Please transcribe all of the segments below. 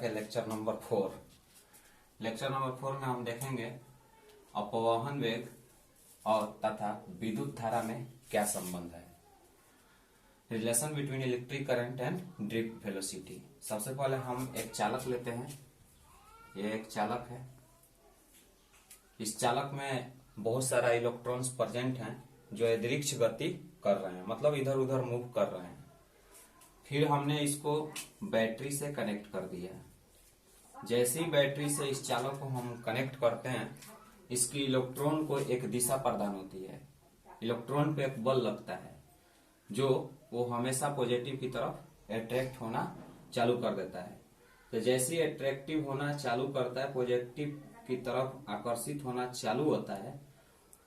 है lecture number 4। Lecture number 4 में हम देखेंगे अपवहन वेग और तथा विद्युत धारा में क्या संबंध है, relation between electric current and drift velocity. सबसे पहले हम एक चालक लेते हैं। ये एक चालक है। इस चालक में बहुत सारा इलेक्ट्रॉन्स प्रेजेंट हैं जो अतिरिक्त गति कर रहे हैं, मतलब इधर उधर मूव कर रहे हैं। फिर हमने इसको बैटरी से कनेक्ट कर दिया। जैसे ही बैटरी से इस चालक को हम कनेक्ट करते हैं, इसकी इलेक्ट्रॉन को एक दिशा प्रदान होती है। इलेक्ट्रॉन पे एक बल लगता है जो वो हमेशा पॉजिटिव की तरफ अट्रैक्ट होना चालू कर देता है। तो जैसे ही अट्रैक्टिव होना चालू करता है, पॉजिटिव की तरफ आकर्षित होना चालू होता है,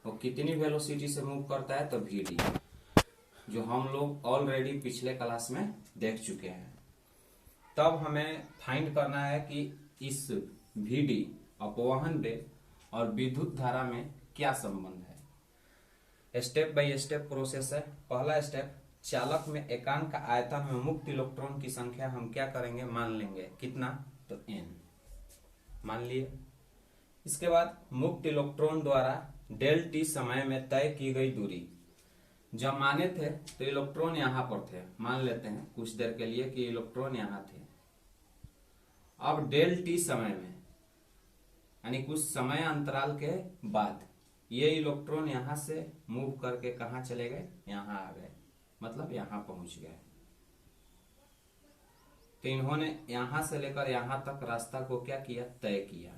वो कितनी वेलोसिटी से मूव करता है, तो vd, जो हम लोग ऑलरेडी पिछले क्लास में देख चुके हैं। तब हमें फाइंड करना है कि इस vd अपवहन वेग और विद्युत धारा में क्या संबंध है। स्टेप बाय स्टेप प्रोसेस है। पहला स्टेप, चालक में एकांक आयतन में मुक्त इलेक्ट्रॉन की संख्या हम क्या करेंगे, मान लेंगे। कितना, तो n मान लिए। इसके बाद मुक्त इलेक्ट्रॉन द्वारा डेल टी समय में तय की गई दूरी। जब माने थे तो इलेक्ट्रॉन यहां पर थे, मान लेते हैं कुछ देर के लिए कि इलेक्ट्रॉन यहां थे। अब डेल टी समय में, यानी कुछ समय अंतराल के बाद, ये इलेक्ट्रॉन यहां से मूव करके कहां चले गए, यहां आ गए, मतलब यहां पहुंच गए। तो इन्होंने यहां से लेकर यहां तक रास्ता को क्या किया, तय किया।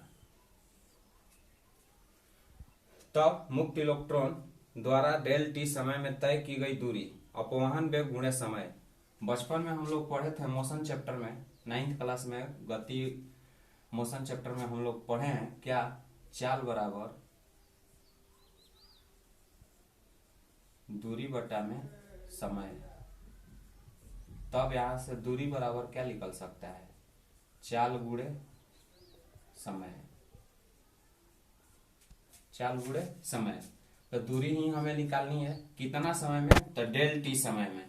तब मुक्त इलेक्ट्रॉन द्वारा डेल टी समय में तय की गई दूरी अपवहन वेग गुणे समय। बचपन में हम लोग पढ़े थे मोशन चैप्टर में, 9th क्लास में गति मोशन चैप्टर में हम लोग पढ़े हैं क्या, चाल बराबर दूरी बटा में समय। तब यहां से दूरी बराबर क्या निकल सकता है, चाल गुणे समय। चाल गुणे समय, तो दूरी ही हमें निकालनी है। कितना समय में, तो डेल टी समय में।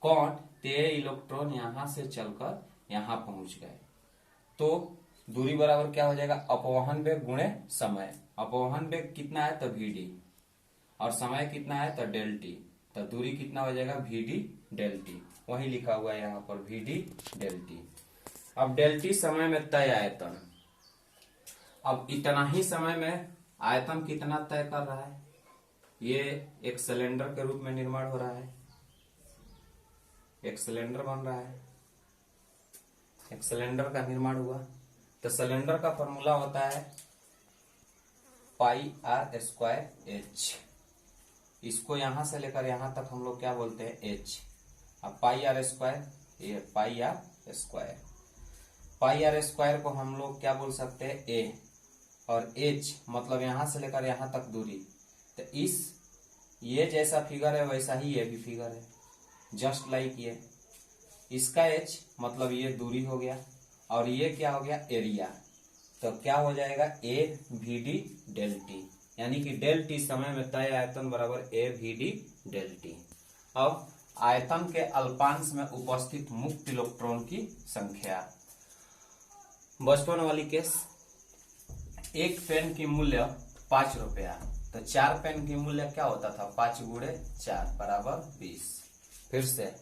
कौन, ते इलेक्ट्रॉन यहां से चलकर यहां पहुंच गए। तो दूरी बराबर क्या हो जाएगा, अपवहन वेग गुणे समय। अपवहन वेग कितना है, तो vd, और समय कितना है, तो डेल टी। तो दूरी कितना हो जाएगा, vd डेल टी। वही लिखा हुआ है यहाँ पर, vd डेल टी। अब डेल टी समय में तय आयतन। अब इतना ही समय में आयतन कितना तय कर रहा है, ये एक सिलेंडर के रूप में निर्माण हो रहा है। एक सिलेंडर बन रहा है, एक सिलेंडर का निर्माण हुआ। तो सिलेंडर का फॉर्मूला होता है पाई आर स्क्वायर एच। इसको यहां से लेकर यहां तक हम लोग क्या बोलते हैं, एच। अब पाई आर स्क्वायर, ये pi r square. Pi r square को हम लोग क्या बोल सकते हैं, ए, और एच मतलब यहां से लेकर यहां तक दूरी। तो इस ये जैसा फिगर है वैसा ही ये भी फिगर है, जस्ट लाइक ये। इसका एच मतलब ये दूरी हो गया, और ये क्या हो गया, एरिया। तो क्या हो जाएगा, A V D del T, यानी कि डेल टी समय में तय आयतन बराबर A V D del T. अब आयतन के अल्पांश में उपस्थित मुक्त इलेक्ट्रॉन की संख्या। बचपन वाली केस, एक पेन की मूल्य 5 रुपया, तो 4 पेन की मूल्य क्या होता था, 5 गुणे 4 बराबर 20। फिर से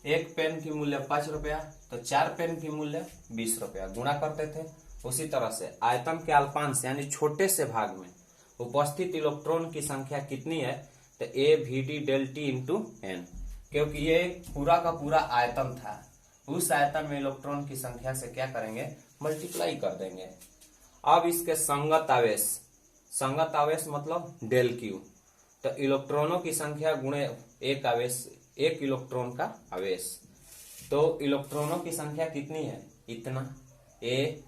एक पेन की मूल्य 5 रुपया, तो 4 पेन की मूल्य 20 रुपया, गुणा करते थे। उसी तरह से आयतन के अल्पांश यानी छोटे से भाग में उपस्थित इलेक्ट्रॉन की संख्या कितनी है, तो A V D del T into N. क्योंकि ये पूरा का पूरा आयतन था, उस आयतन में इलेक्ट्रॉन की संख्या से क्या करेंगे, मल्टीप्लाई कर देंगे। अब इसके संगत आवेश, संगत आवेश मतलब डेल क्यू, तो इलेक्ट्रॉनों की संख्या गुणे एक आवेश, एक इलेक्ट्रॉन का आवेश। तो इलेक्ट्रॉनों की संख्या कितनी है, इतना, A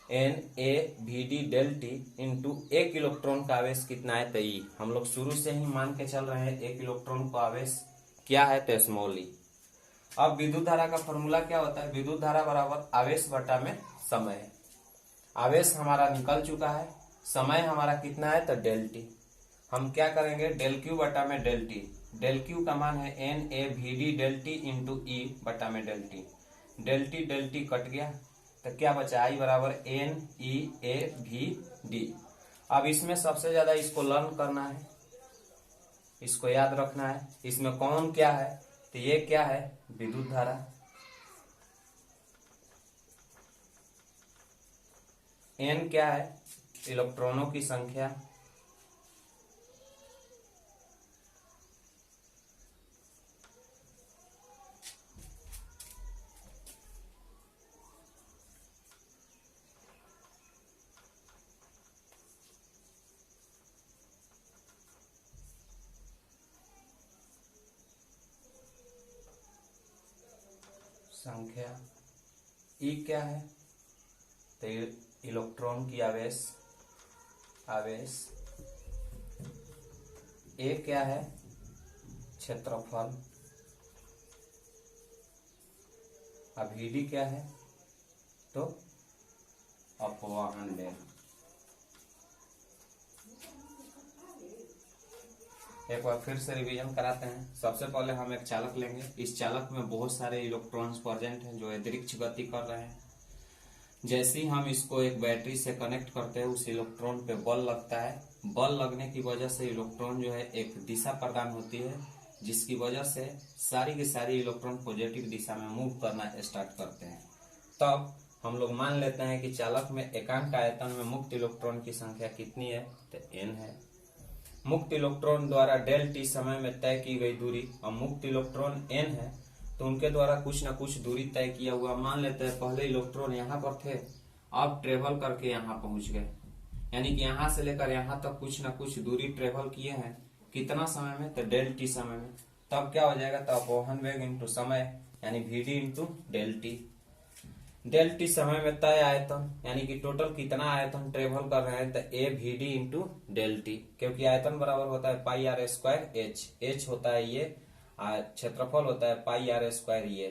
N A V D del T into एक इलेक्ट्रॉन का आवेश कितना है, तो ई। हम लोग शुरू से ही मान के चल रहे हैं एक इलेक्ट्रॉन का आवेश क्या है, तो स्मॉल ई। अब विद्युत धारा का फॉर्मूला क्या होता है, विद्युत धारा बराबर आवेश बटा में समय। आवेश हमारा निकल चुका है, समय हमारा कितना है, तो डेल टी। हम क्या करेंगे, डेल क्यू बटा में डेल टी। डेल क्यू का मान है N A V D del T into E बटा में del T. Del T cut गया, तो क्या बचा, आई बराबर NeAVD। अब इसमें सबसे ज्यादा इसको लर्न करना है, इसको याद रखना है। इसमें कौन क्या है, तो ये क्या है, विद्युत धारा। N क्या है, इलेक्ट्रॉनों की संख्या। E क्या है, तो इलेक्ट्रॉन की आवेश। A क्या है, क्षेत्रफल। अब VD क्या है, तो अपवहन वेग। एक बार फिर से रिवीजन कराते हैं। सबसे पहले हम एक चालक लेंगे। इस चालक में बहुत सारे इलेक्ट्रॉन्स प्रेजेंट हैं जो अंतरिक्ष गति कर रहे हैं। जैसे ही हम इसको एक बैटरी से कनेक्ट करते हैं, उस इलेक्ट्रॉन पे बल लगता है। बल लगने की वजह से इलेक्ट्रॉन जो है एक दिशा प्रदान होती है, जिसकी वजह से सारी की सारी इलेक्ट्रॉन पॉजिटिव दिशा में मूव करना स्टार्ट करते हैं। तब हम लोग मान लेते हैं कि चालक में एकांक आयतन में मुक्त इलेक्ट्रॉन की संख्या कितनी है, तो n है। मुक्त इलेक्ट्रॉन द्वारा डेल टी समय में तय की गई दूरी, और मुक्त इलेक्ट्रॉन n है, तो उनके द्वारा कुछ न कुछ दूरी तय किया हुआ। मान लेते हैं पहले इलेक्ट्रॉन यहाँ पर थे, अब ट्रेवल करके यहाँ पहुंच गए, यानी कि यहाँ से लेकर यहाँ तक कुछ न कुछ दूरी ट्रेवल किए हैं। कितना समय में, तो डेल टी समय में। तब क्या हो जाएगा, तो अपवहन वेग इंटू समय, यानी VD into del T. Del T समय में तय आयतन, यानी कि टोटल कितना आयतन ट्रेवल कर रहे हैं, तो AVD इंटू डेल टी, क्योंकि आयतन बराबर होता है पाई आर स्क्वायर H होता है ये, क्षेत्रफल होता है पाई आर स्क्वायर ये,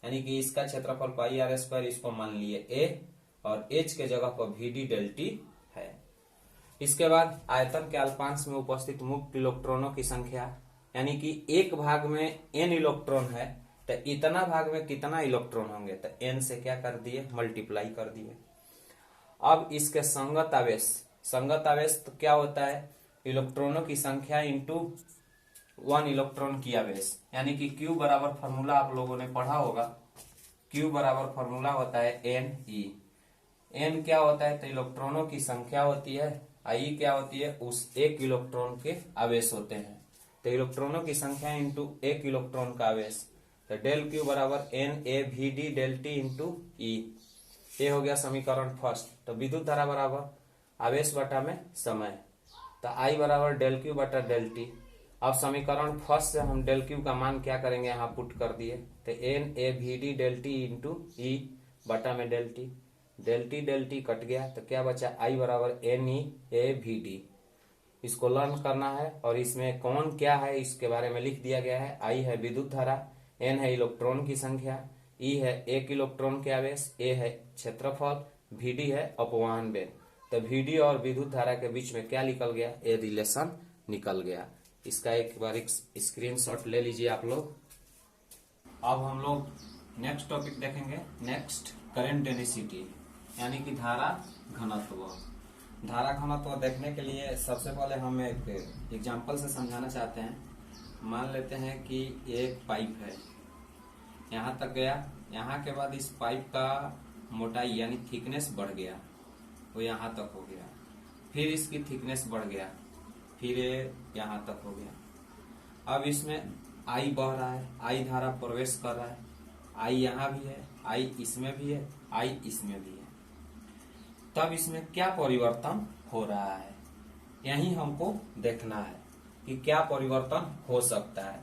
यानी कि इसका क्षेत्रफल पाई आर स्क्वायर, इसको मान लिए A और H के जगह पर VD डेल टी है। इसके बाद आयतन के अल्पांश में उपस्थित मुक्त इलेक्ट्रॉनों की संख्या, यानी कि एक भाग में n इलेक्ट्रॉन है, तो इतना भाग में कितना इलेक्ट्रॉन होंगे, तो n से क्या कर दिए, मल्टीप्लाई कर दिए। अब इसके संगत आवेश तो क्या होता है, इलेक्ट्रॉनों की संख्या इंटू 1 इलेक्ट्रॉन की आवेश, यानी कि Q बराबर फॉर्मूला आप लोगों ने पढ़ा होगा। Q बराबर फॉर्मूला होता है Ne। n क्या होता है, तो इलेक्ट्रॉनों की संख्या होती है। I क्या होती है, उस एक इलेक्ट्रॉन के आवेश होते हैं। तो इलेक्ट्रॉनों की संख्या इंटू एक इलेक्ट्रॉन का आवेश, तो डेल Q बराबर NaVD del T into E। ये हो गया समीकरण फर्स्ट। तो विद्युत धारा बराबर आवेश बटा में समय, तो I बराबर डेल Q बटा डेल टी। अब समीकरण फर्स्ट से हम डेल Q का मान क्या करेंगे, यहाँ पुट कर दिए, तो NaVD del T into E बटा में डेल टी कट गया, तो क्या बचा, I बराबर NeAVD। इसको लर्न करना है, और इसमें कौन क्या है इसके बारे में लिख दिया गया है। I है विद्युत धारा, N है इलेक्ट्रॉन की संख्या, E है एक इलेक्ट्रॉन के आवेश, A है क्षेत्रफल, VD है अपवहन वेग। तो VD और विद्युत धारा के बीच में क्या निकल गया, ये रिलेशन निकल गया। इसका एक बार स्क्रीनशॉट ले लीजिए आप लोग। अब हम लोग नेक्स्ट टॉपिक देखेंगे, नेक्स्ट करंट डेंसिटी, यानी कि धारा घनत्व। धारा घनत्व देखने के लिए सबसे पहले हम एक एग्जांपल से समझाना चाहते हैं। मान लेते हैं कि एक पाइप है, यहाँ तक गया, यहाँ के बाद इस पाइप का मोटाई यानी थिकनेस बढ़ गया, वो यहाँ तक हो गया, फिर इसकी थिकनेस बढ़ गया, फिर यहाँ तक हो गया। अब इसमें I बह रहा है, I धारा प्रवेश कर रहा है, I यहाँ भी है, I इसमें भी है, I इसमें भी है। तब इसमें क्या परिवर्तन हो रहा है, यही हमको देखना है कि क्या परिवर्तन हो सकता है।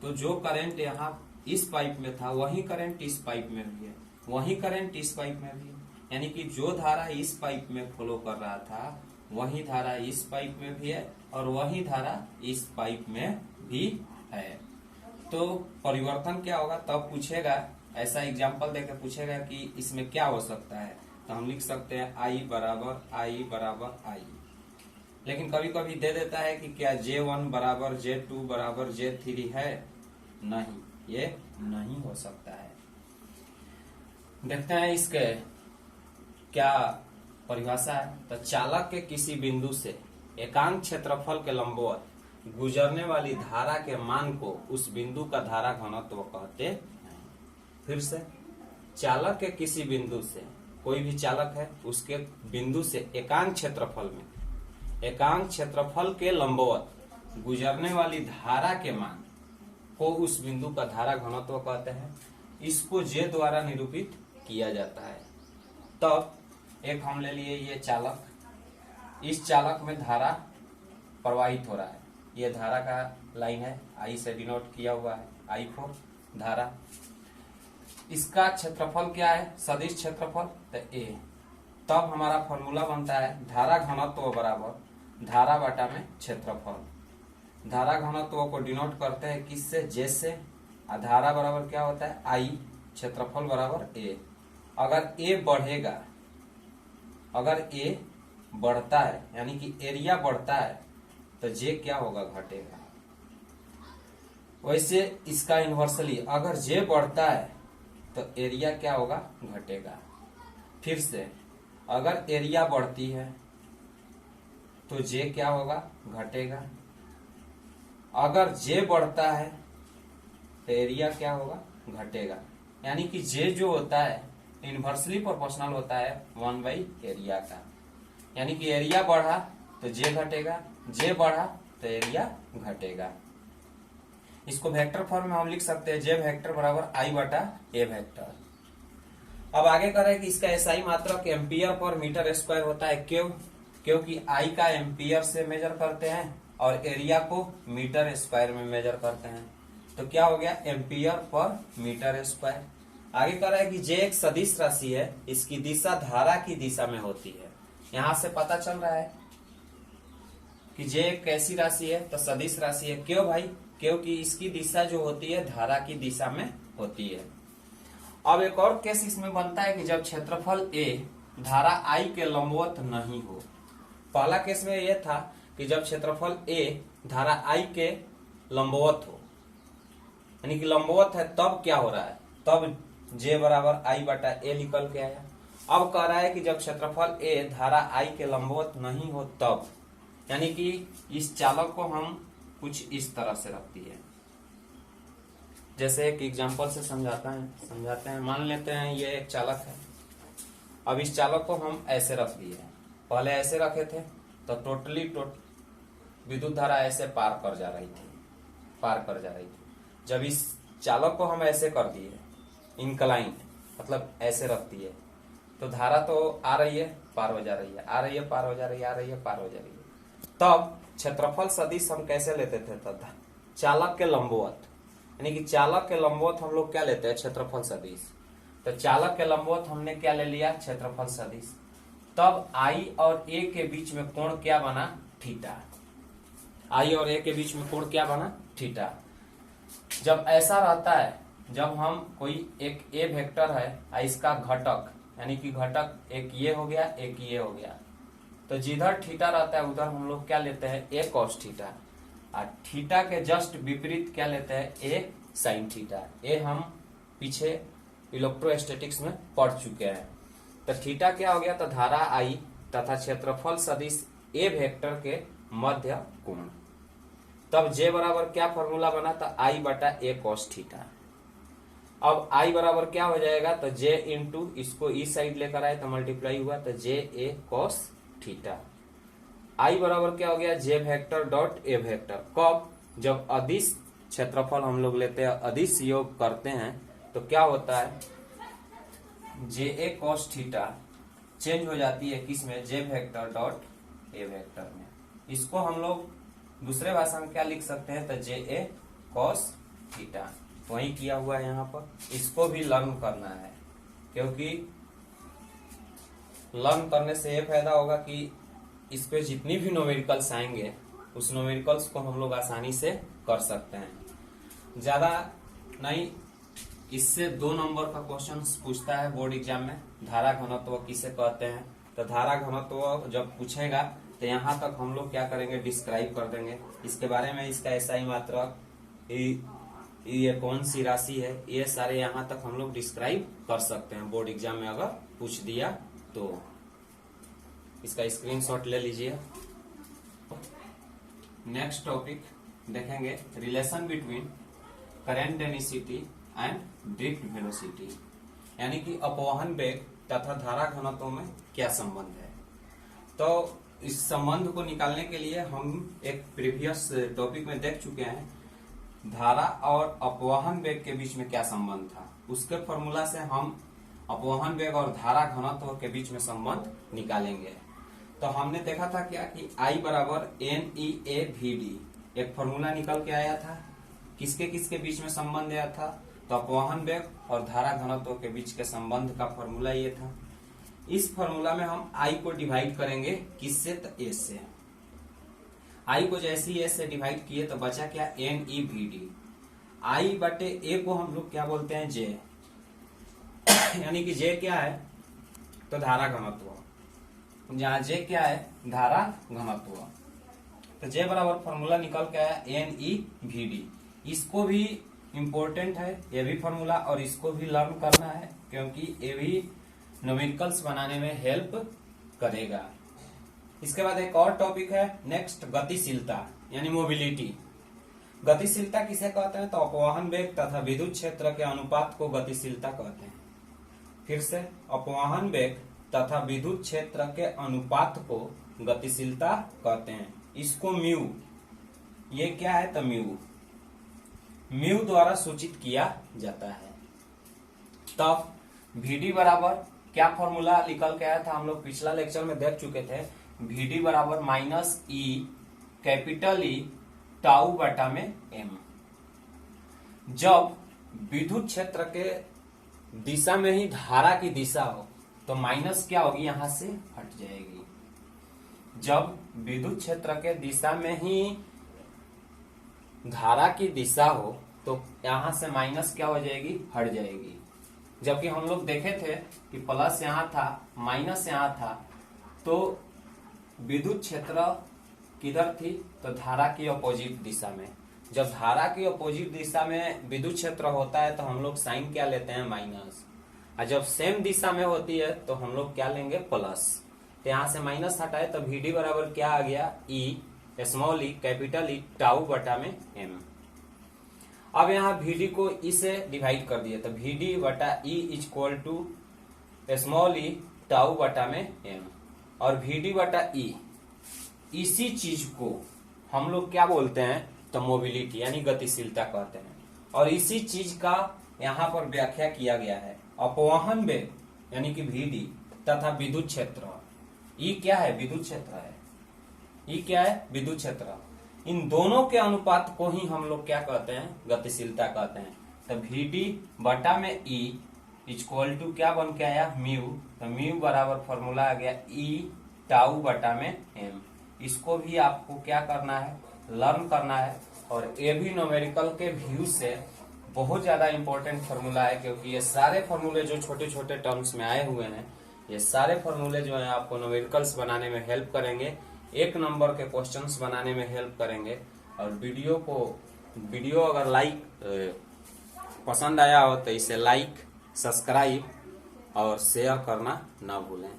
तो जो करंट यहाँ इस पाइप में था, वही करंट इस पाइप में भी है, वही करंट इस पाइप में भी है, यानी कि जो धारा इस पाइप में फ्लो कर रहा था, वही धारा इस पाइप में भी है, और वही धारा इस पाइप में भी है। तो परिवर्तन क्या होगा, तब पूछेगा, ऐसा एग्जाम्पल देकर पूछेगा कि इसमें क्या हो सकता है, तो हम लिख सकते हैं I बराबर I। लेकिन कभी कभी दे देता है कि क्या J1 बराबर J2 बराबर J3 है, नहीं, ये नहीं हो सकता है। देखते हैं इसके क्या परिभाषा है, तो चालक के किसी बिंदु से एकांक क्षेत्रफल के लंबवत गुजरने वाली धारा के मान को उस बिंदु का धारा घनत्व कहते हैं। फिर से, चालक के किसी बिंदु से, कोई भी चालक है उसके बिंदु से एकांक क्षेत्रफल के लंबवत गुजरने वाली धारा के मान को उस बिंदु का धारा घनत्व कहते हैं। इसको जे द्वारा निरूपित किया जाता है। तब एक हम ले लिए ये चालक, इस चालक में धारा प्रवाहित हो रहा है, ये धारा का लाइन है, आई से डिनोट किया हुआ है, आई को धारा। इसका क्षेत्रफल क्या है, सदिश क्षेत्रफल, तो ए। तब हमारा फॉर्मूला बनता है धारा घनत्व बराबर धारा बटा में क्षेत्रफल। धारा घनत्व को डिनोट करते हैं किससे, जे से। धारा बराबर क्या होता है, आई, क्षेत्रफल बराबर ए। अगर ए बढ़ेगा, अगर ए बढ़ता है यानी कि एरिया बढ़ता है तो जे क्या होगा, घटेगा। वैसे इसका इन्वर्सली अगर जे बढ़ता है तो एरिया क्या होगा, घटेगा। फिर से अगर एरिया बढ़ती है तो जे क्या होगा, घटेगा। अगर जे बढ़ता है तो एरिया क्या होगा, घटेगा। यानी कि जे जो होता है इनवर्सली प्रोपोर्शनल होता है 1/, एरिया का। यानी कि एरिया बढ़ा तो जे घटेगा, जे बढ़ा तो एरिया घटेगा। इसको वेक्टर फॉर्म में हम लिख सकते हैं जे वेक्टर बराबर आई बटा ए वेक्टर। अब आगे करें कि इसका एसआई मात्रक एम्पियर पर मीटर स्क्वायर होता है। क्यों? क्योंकि आई का एम्पियर से मेजर करते हैं और एरिया को मीटर स्क्वायर में मेजर करते हैं। तो क्या हो गया, एम्पियर पर मीटर स्क्वायर। आगे कह रहा है कि जे एक सदिश राशि है, इसकी दिशा धारा की दिशा में होती है। यहां से पता चल रहा है कि जे एक कैसी राशि है, तो सदिश राशि है। क्यों भाई? क्योंकि इसकी दिशा जो होती है धारा की दिशा में होती है। अब एक और केस इसमें बनता है कि जब क्षेत्रफल ए धारा आई के लंबवत नहीं हो। पहला केस में यह था कि जब क्षेत्रफल ए धारा आई के लंबवत हो, यानी कि लंबवत है, तब क्या हो रहा है, तब जे बराबर आई बटा ए निकल के आया। अब कह रहा है कि जब क्षेत्रफल ए धारा आई के लंबवत नहीं हो तब, यानी कि इस चालक को हम कुछ इस तरह से रख दिए। जैसे एक एग्जांपल से समझाते हैं। मान लेते हैं ये एक चालक है। अब इस चालक को हम ऐसे रख दिए, पहले ऐसे रखे थे तो टोटली विद्युत धारा ऐसे पार कर जा रही थी। जब इस चालक को हम ऐसे कर दिए, इंक्लाइन मतलब ऐसे रख दिए, तो धारा तो आ रही है, पार हो जा रही है, आ रही है, पार हो जा रही है, आ रही है, पार हो जा रही है। तब क्षेत्रफल सदिश हम कैसे लेते थे, तब चालक के लंबवत, यानी कि चालक के लंबवत हम लोग क्या लेते हैं, क्षेत्रफल सदिश। तो चालक के लंबवत हमने क्या ले लिया, क्षेत्रफल सदिश। तब आई और ए के बीच में कोण क्या बना, थीटा। आई और ए के बीच में कोण क्या बना, थीटा। जब ऐसा रहता है, जब हम कोई एक ए वेक्टर है, इसका घटक यानी कि घटक एक ये हो गया, एक ये हो गया, तो जिधर थीटा रहता है उधर हम लोग क्या लेते हैं, ए कॉस थीटा। और थीटा के जस्ट विपरीत क्या लेते हैं, ए साइन थीटा। ए हम पीछे इलेक्ट्रोस्टैटिक्स में पढ़ चुके हैं। तो थीटा क्या हो गया, तो धारा आई तथा क्षेत्रफल सदिश ए वेक्टर के मध्य कोण। तब जे बराबर क्या फॉर्मूला बना, तो आई बटा ए कॉस थीटा। अब आई बराबर क्या हो जाएगा, तो जे इंटू इसको इस साइड लेकर आए तो मल्टीप्लाई हुआ, तो जे ए कॉस थीटा। आई बराबर क्या हो गया, जे वेक्टर डॉट ए वेक्टर। कब? जब अदिश क्षेत्रफल हम लोग लेते हैं, अदिश योग करते हैं, तो क्या होता है, जे ए कॉस थीटा चेंज हो जाती है किसमें, जे वेक्टर डॉट ए वेक्टर में। इसको हम लोग दूसरे भाषा में क्या लिख सकते हैं, तो जे ए कॉस थीटा। वही किया हुआ है यहाँ पर। इसको भी लर्न करना है, क्योंकि लर्न करने से ये फायदा होगा कि इस पे जितनी भी न्यूमेरिकल्स आएंगे उस न्यूमेरिकल्स को हम लोग आसानी से कर सकते हैं। ज्यादा नहीं, इससे 2 नंबर का क्वेश्चन पूछता है बोर्ड एग्जाम में, धारा घनत्व किसे कहते हैं। तो धारा घनत्व जब पूछेगा तो यहाँ तक हम लोग क्या करेंगे, डिस्क्राइब कर देंगे इसके बारे में। इसका एसआई मात्रक, ये कौन सी राशि है, ये सारे यहाँ तक हम लोग डिस्क्राइब कर सकते हैं बोर्ड एग्जाम में अगर पूछ दिया तो इसका स्क्रीनशॉट ले लीजिए। नेक्स्ट टॉपिक देखेंगे, relation between current density and drift velocity, यानी कि अपवहन वेग तथा धारा घनत्व में क्या संबंध है। तो इस संबंध को निकालने के लिए हम एक प्रीवियस टॉपिक में देख चुके हैं, धारा और अपवहन वेग के बीच में क्या संबंध था। उसके फॉर्मूला से हम अपवहन वेग और धारा घनत्व के बीच में संबंध निकालेंगे। तो हमने देखा था क्या कि I बराबर NEAVD एक फॉर्मूला निकल के आया था। किसके किसके बीच में संबंध आया था, तो अपवहन वेग और धारा घनत्व के बीच के संबंध का फॉर्मूला ये था। इस फॉर्मूला में हम I को डिवाइड करेंगे किससे, तो A से। I को जैसे ही A से डिवाइड किए तो बचा क्या, NEVD। I बटे A को हम लोग क्या बोलते हैं, J, यानी कि J क्या है, तो धारा घनत्व। जहाँ J क्या है, धारा घनत्व। तो J बराबर फॉर्मूला निकल के आया NEVD। इसको भी इम्पोर्टेंट है ये भी फॉर्मूला, और इसको भी लर्न करना है क्योंकि ये भी न्यूमेरिकल्स बनाने में हेल्प करेगा। इसके बाद एक और टॉपिक है नेक्स्ट, गतिशीलता यानी मोबिलिटी। गतिशीलता किसे कहते हैं, तो अपवहन वेग तथा विद्युत क्षेत्र के अनुपात को गतिशीलता कहते हैं। फिर से, अपवहन वेग तथा विद्युत क्षेत्र के अनुपात को गतिशीलता कहते हैं। इसको म्यू, ये क्या है, तो म्यू द्वारा सूचित किया जाता है। तब VD बराबर क्या फॉर्मूला निकल के आया था, हम लोग पिछला लेक्चर में देख चुके थे। VD बराबर -E कैपिटल E टाउ बटा में M। जब विद्युत क्षेत्र के दिशा में ही धारा की दिशा हो तो माइनस क्या होगी, यहां से हट जाएगी। जब विद्युत क्षेत्र के दिशा में ही धारा की दिशा हो तो यहां से माइनस क्या हो जाएगी, हट जाएगी। जबकि हम लोग देखे थे कि प्लस यहां था, माइनस यहां था, तो विद्युत क्षेत्र किधर थी, तो धारा की अपोजिट दिशा में। जब धारा की अपोजिट दिशा में विद्युत क्षेत्र होता है तो हम लोग साइन क्या लेते हैं, माइनस। और जब सेम दिशा में होती है तो हम लोग क्या लेंगे, प्लस। तो यहां से माइनस हटाए तो VD बराबर क्या आ गया, E small E capital E tau बटा में M। अब यहाँ VD को E से डिवाइड कर दिए तो VD बटा E equal to small E tau बटा में M। और VD बटा E, इसी चीज को हम लोग क्या बोलते हैं, तो मोबिलिटी यानी गतिशीलता कहते हैं। और इसी चीज का यहाँ पर व्याख्या किया गया है। अपवहन वेग यानी कि VD तथा विद्युत क्षेत्र, E क्या है, विद्युत क्षेत्र है, E क्या है, विद्युत क्षेत्र। इन दोनों के अनुपात को ही हम लोग क्या कहते हैं, गतिशीलता कहते हैं। तो VD बटा में E इक्वल टू क्या बन के आया, म्यू। तो म्यू बराबर फॉर्मूला आ गया E टाउ बटा में M। इसको भी आपको क्या करना है, लर्न करना है। और ये भी न्यूमेरिकल के व्यू से बहुत ज्यादा इंपॉर्टेंट फॉर्मूला है, क्योंकि ये सारे फॉर्मूले जो छोटे छोटे टर्म्स में आए हुए हैं, ये सारे फॉर्मूले जो है आपको न्यूमेरिकल्स बनाने में हेल्प करेंगे, एक नंबर के क्वेश्चंस बनाने में हेल्प करेंगे। और वीडियो अगर पसंद आया हो तो इसे लाइक, सब्सक्राइब और शेयर करना ना भूलें।